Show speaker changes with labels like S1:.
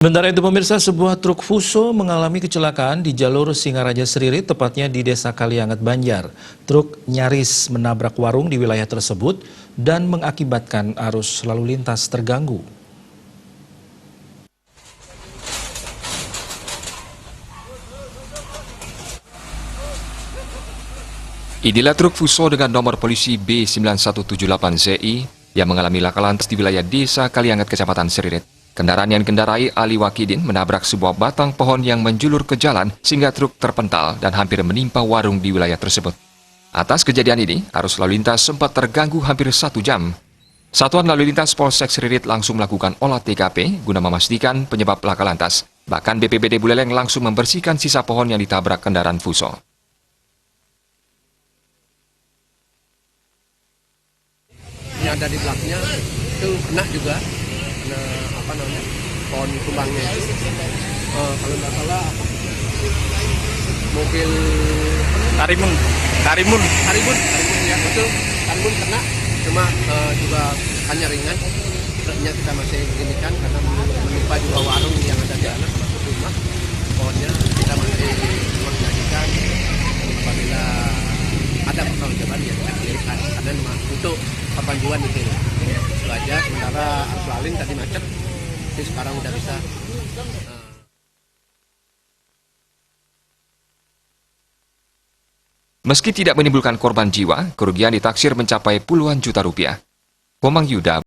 S1: Sementara itu pemirsa, sebuah truk Fuso mengalami kecelakaan di jalur Singaraja Seririt, tepatnya di Desa Kalianget, Banjar. Truk nyaris menabrak warung di wilayah tersebut dan mengakibatkan arus lalu lintas terganggu.
S2: Inilah truk Fuso dengan nomor polisi B9178ZI yang mengalami laka lantas di wilayah Desa Kalianget, Kecamatan Seririt. Kendaraan yang dikendarai Ali Wakidin menabrak sebuah batang pohon yang menjulur ke jalan sehingga truk terpental dan hampir menimpa warung di wilayah tersebut. Atas kejadian ini, arus lalu lintas sempat terganggu hampir 1 jam. Satuan Lalu Lintas Polsek Seririt langsung melakukan olah TKP guna memastikan penyebab laka lantas. Bahkan BPBD Buleleng langsung membersihkan sisa pohon yang ditabrak kendaraan Fuso.
S3: Yang ada di belakangnya itu kena juga, kena pohon tumbangnya itu. Kalau nggak salah mobil Karimun ya, betul, Karimun kena, cuma juga hanya ringan. Truknya kita masih beginikan karena menimpa juga warung yang ada di sana termasuk rumah. Pohonnya kita masih menjadikan apabila ada pertanggungan yang kita clearkan karena untuk kepanjuan itu aja. Sementara arus lalu lintas tadi macet, jadi sekarang udah bisa.
S2: Meski tidak menimbulkan korban jiwa, kerugian ditaksir mencapai puluhan juta rupiah. Komang Yuda